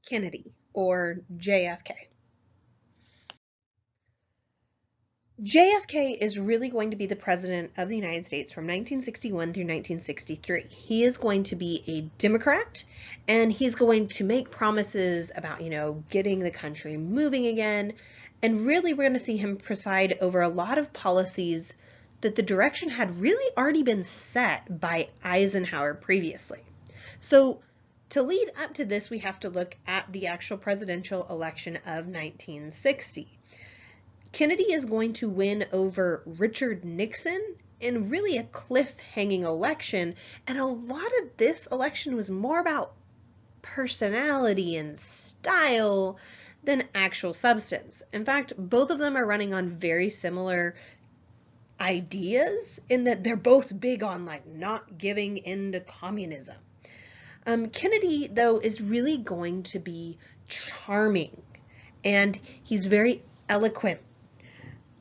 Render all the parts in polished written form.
Kennedy, or JFK. JFK is really going to be the president of the United States from 1961 through 1963. He is going to be a Democrat, and he's going to make promises about, getting the country moving again. And really, we're going to see him preside over a lot of policies that the direction had really already been set by Eisenhower previously. So to lead up to this, we have to look at the actual presidential election of 1960. Kennedy is going to win over Richard Nixon in really a cliff-hanging election, and a lot of this election was more about personality and style than actual substance. In fact, both of them are running on very similar ideas in that they're both big on not giving in to communism. Kennedy, though, is really going to be charming, and he's very eloquent.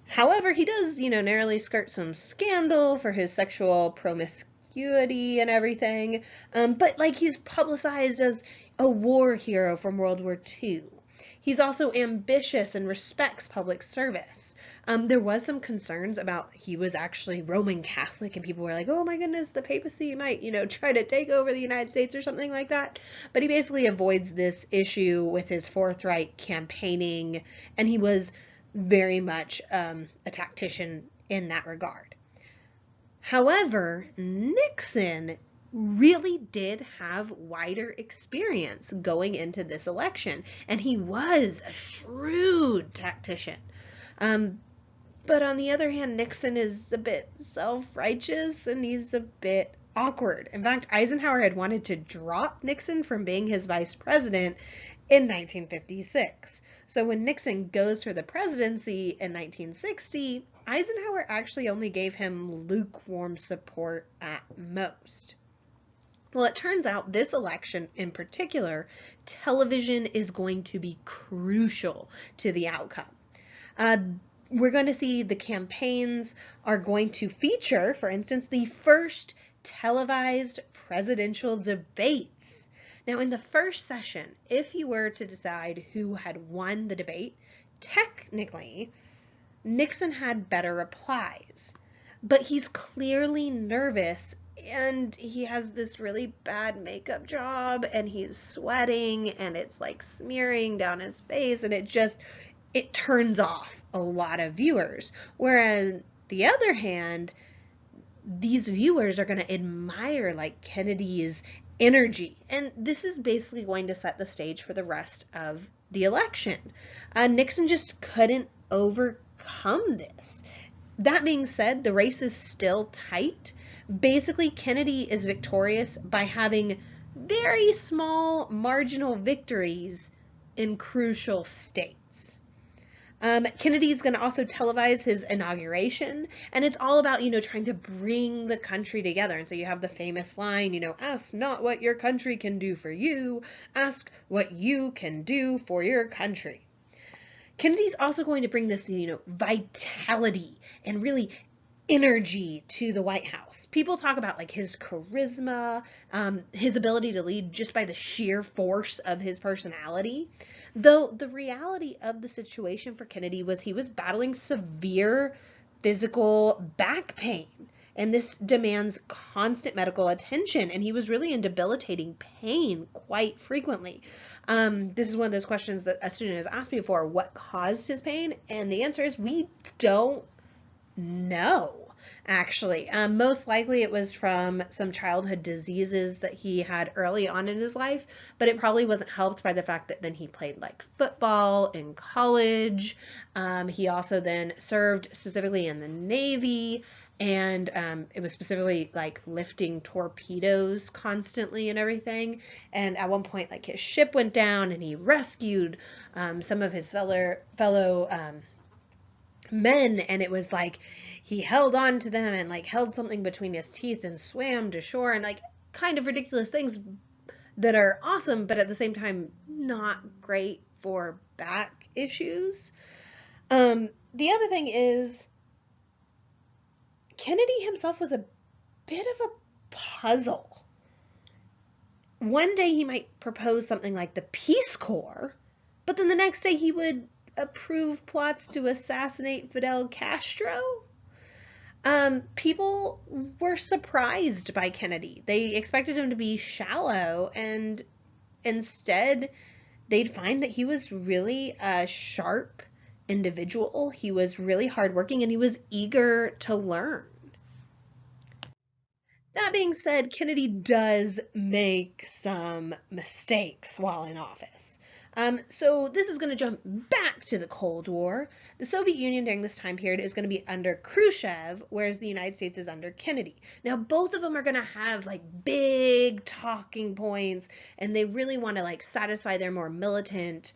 However, he does, narrowly skirt some scandal for his sexual promiscuity and everything. But he's publicized as a war hero from World War II. He's also ambitious and respects public service. There was some concerns about he was actually Roman Catholic, and people were like, oh my goodness, the papacy might, try to take over the United States or something like that. But he basically avoids this issue with his forthright campaigning, and he was very much a tactician in that regard. However, Nixon really did have wider experience going into this election, and he was a shrewd tactician. But on the other hand, Nixon is a bit self-righteous, and he's a bit awkward. In fact, Eisenhower had wanted to drop Nixon from being his vice president in 1956. So when Nixon goes for the presidency in 1960, Eisenhower actually only gave him lukewarm support at most. Well, it turns out this election in particular, television is going to be crucial to the outcome. We're going to see the campaigns are going to feature, for instance, the first televised presidential debates. Now, in the first session, if you were to decide who had won the debate, technically, Nixon had better replies. But he's clearly nervous, and he has this really bad makeup job, and he's sweating, and it's smearing down his face, and it turns off a lot of viewers. Whereas, the other hand, these viewers are going to admire Kennedy's energy, and this is basically going to set the stage for the rest of the election. Nixon just couldn't overcome this. That being said, the race is still tight. Basically, Kennedy is victorious by having very small marginal victories in crucial states. Kennedy's going to also televise his inauguration, and it's all about, trying to bring the country together. And so you have the famous line, ask not what your country can do for you, ask what you can do for your country. Kennedy's also going to bring this, vitality and really energy to the White House. People talk about his charisma, his ability to lead just by the sheer force of his personality. Though the reality of the situation for Kennedy was he was battling severe physical back pain, and this demands constant medical attention, and he was really in debilitating pain quite frequently. This is one of those questions that a student has asked me before, what caused his pain? And the answer is we don't know. Actually, most likely it was from some childhood diseases that he had early on in his life, but it probably wasn't helped by the fact that then he played football in college. He also then served specifically in the Navy, and it was specifically lifting torpedoes constantly and everything. And at one point, his ship went down, and he rescued some of his fellow men, and it was he held on to them and held something between his teeth and swam to shore, and kind of ridiculous things that are awesome, but at the same time not great for back issues. The other thing is Kennedy himself was a bit of a puzzle. one day he might propose something like the Peace Corps, but then the next day he would approve plots to assassinate Fidel Castro. People were surprised by Kennedy. They expected him to be shallow, and instead they'd find that he was really a sharp individual. He was really hardworking and he was eager to learn. That being said, Kennedy does make some mistakes while in office. So this is going to jump back to the Cold War. The Soviet Union during this time period is going to be under Khrushchev, whereas the United States is under Kennedy. Now, both of them are going to have like big talking points, and they really want to like satisfy their more militant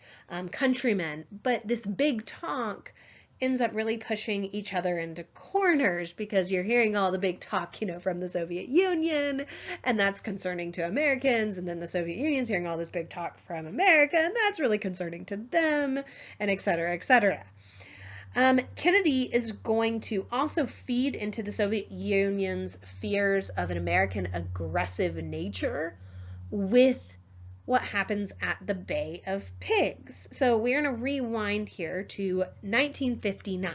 countrymen. But this big talk ends up really pushing each other into corners, because you're hearing all the big talk, from the Soviet Union, and that's concerning to Americans, and then the Soviet Union's hearing all this big talk from America, and that's really concerning to them, and et cetera, et cetera. Kennedy is going to also feed into the Soviet Union's fears of an American aggressive nature with what happens at the Bay of Pigs. So we're going to rewind here to 1959.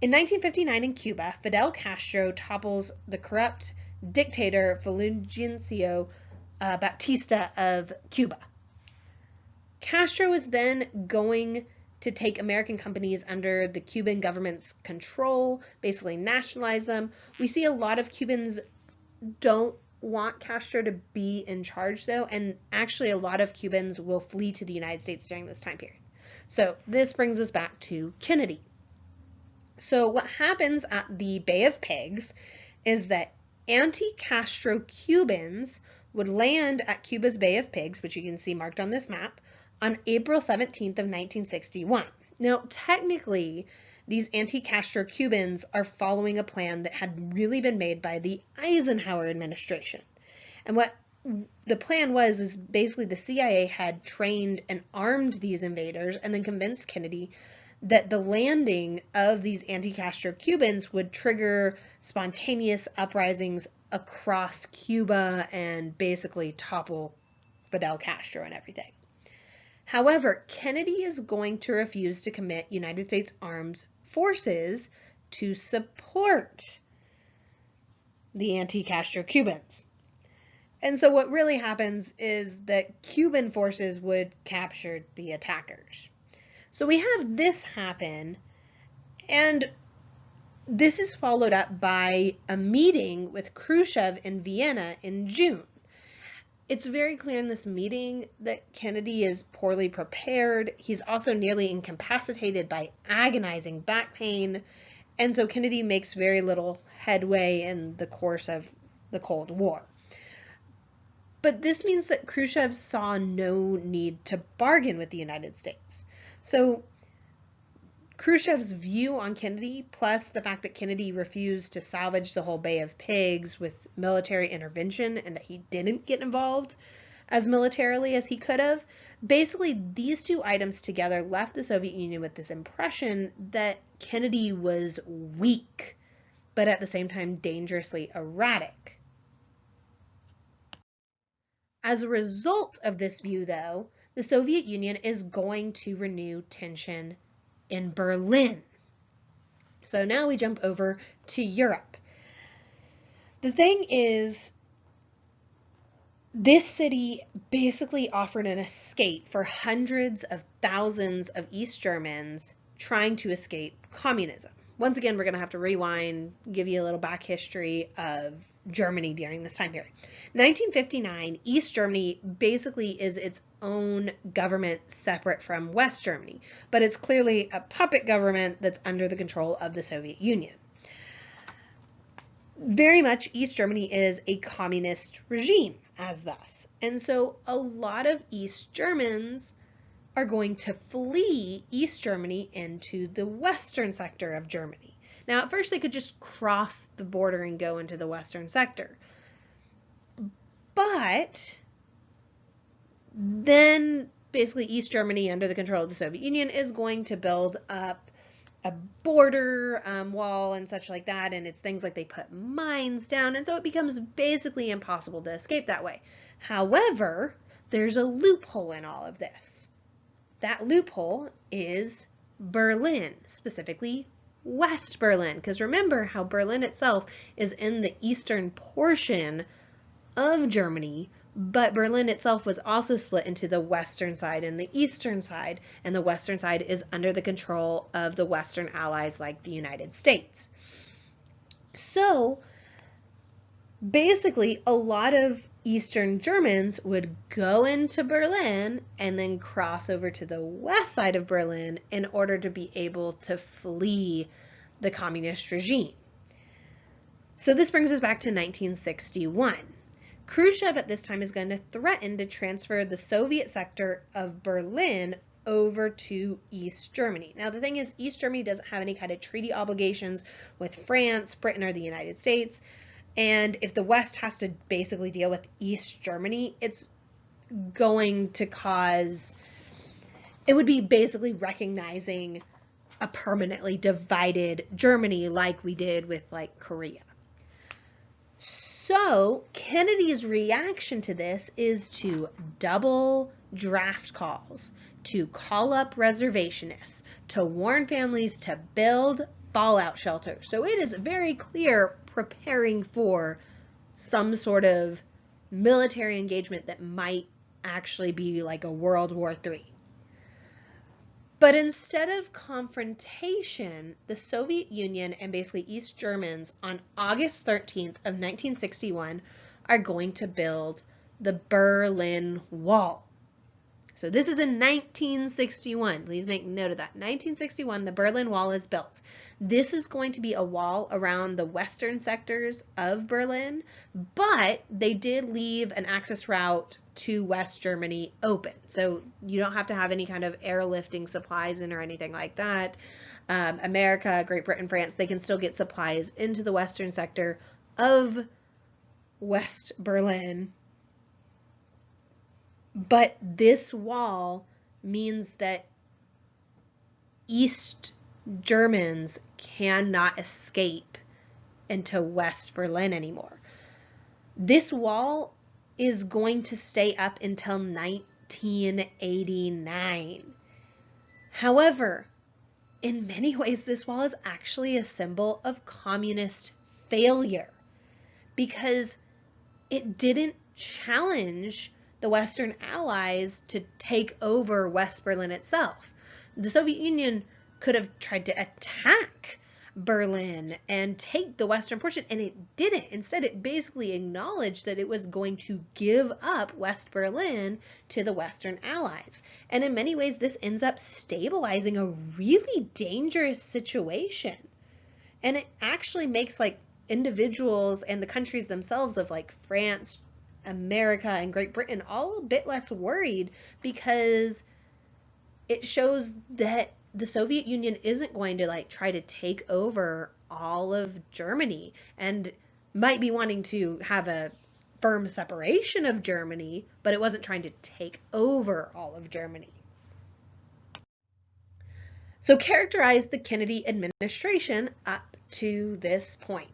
In 1959 in Cuba, Fidel Castro topples the corrupt dictator Fulgencio Batista of Cuba. Castro is then going to take American companies under the Cuban government's control, basically nationalize them. We see a lot of Cubans don't want Castro to be in charge, though, and actually a lot of Cubans will flee to the United States during this time period. So this brings us back to Kennedy. So what happens at the Bay of Pigs is that anti-Castro Cubans would land at Cuba's Bay of Pigs, which you can see marked on this map, on April 17th of 1961. Now, technically, these anti-Castro Cubans are following a plan that had really been made by the Eisenhower administration. And what the plan was is basically the CIA had trained and armed these invaders and then convinced Kennedy that the landing of these anti-Castro Cubans would trigger spontaneous uprisings across Cuba and basically topple Fidel Castro and everything. However, Kennedy is going to refuse to commit United States armed forces to support the anti-Castro Cubans. And so what really happens is that Cuban forces would capture the attackers. So we have this happen, and this is followed up by a meeting with Khrushchev in Vienna in June. It's very clear in this meeting that Kennedy is poorly prepared. He's also nearly incapacitated by agonizing back pain, and so Kennedy makes very little headway in the course of the Cold War. But this means that Khrushchev saw no need to bargain with the United States. So Khrushchev's view on Kennedy, plus the fact that Kennedy refused to salvage the whole Bay of Pigs with military intervention and that he didn't get involved as militarily as he could have, basically these two items together left the Soviet Union with this impression that Kennedy was weak, but at the same time dangerously erratic. As a result of this view, though, the Soviet Union is going to renew tension in Berlin. So now we jump over to Europe. The thing is, this city basically offered an escape for hundreds of thousands of East Germans trying to escape communism. Once again, we're going to have to rewind, give you a little back history of Germany during this time period. 1959, East Germany basically is its own government separate from West Germany, but it's clearly a puppet government that's under the control of the Soviet Union. Very much East Germany is a communist regime as thus, and so a lot of East Germans are going to flee East Germany into the western sector of Germany. Now, at first they could just cross the border and go into the western sector. But then basically East Germany, under the control of the Soviet Union, is going to build up a border wall and such like that, and it's things like they put mines down, and so it becomes basically impossible to escape that way. However, there's a loophole in all of this. That loophole is Berlin, specifically West Berlin, because remember how Berlin itself is in the eastern portion of Germany, but Berlin itself was also split into the western side and the eastern side, and the western side is under the control of the Western Allies like the United States. So basically, a lot of Eastern Germans would go into Berlin and then cross over to the west side of Berlin in order to be able to flee the communist regime. So this brings us back to 1961. Khrushchev at this time is going to threaten to transfer the Soviet sector of Berlin over to East Germany. Now the thing is, East Germany doesn't have any kind of treaty obligations with France, Britain, or the United States. And if the West has to basically deal with East Germany, it's going to cause, it would be basically recognizing a permanently divided Germany like we did with like Korea. So Kennedy's reaction to this is to double draft calls, to call up reservationists, to warn families to build fallout shelters. So it is very clear preparing for some sort of military engagement that might actually be like a World War III. But instead of confrontation, the Soviet Union and basically East Germans on August 13th of 1961 are going to build the Berlin Wall. So this is in 1961. Please make note of that. 1961, the Berlin Wall is built. This is going to be a wall around the western sectors of Berlin, but they did leave an access route to West Germany open. So you don't have to have any kind of airlifting supplies in or anything like that. America, Great Britain, France, they can still get supplies into the western sector of West Berlin. But this wall means that East Germans cannot escape into West Berlin anymore. This wall is going to stay up until 1989. However, in many ways, this wall is actually a symbol of communist failure because it didn't challenge the Western Allies to take over West Berlin itself. The Soviet Union could have tried to attack Berlin and take the western portion, and it didn't. Instead, it basically acknowledged that it was going to give up West Berlin to the Western Allies. And in many ways, this ends up stabilizing a really dangerous situation. And it actually makes like individuals and the countries themselves of like France, America, and Great Britain all a bit less worried because it shows that the Soviet Union isn't going to like try to take over all of Germany and might be wanting to have a firm separation of Germany, but it wasn't trying to take over all of Germany. So characterize the Kennedy administration up to this point.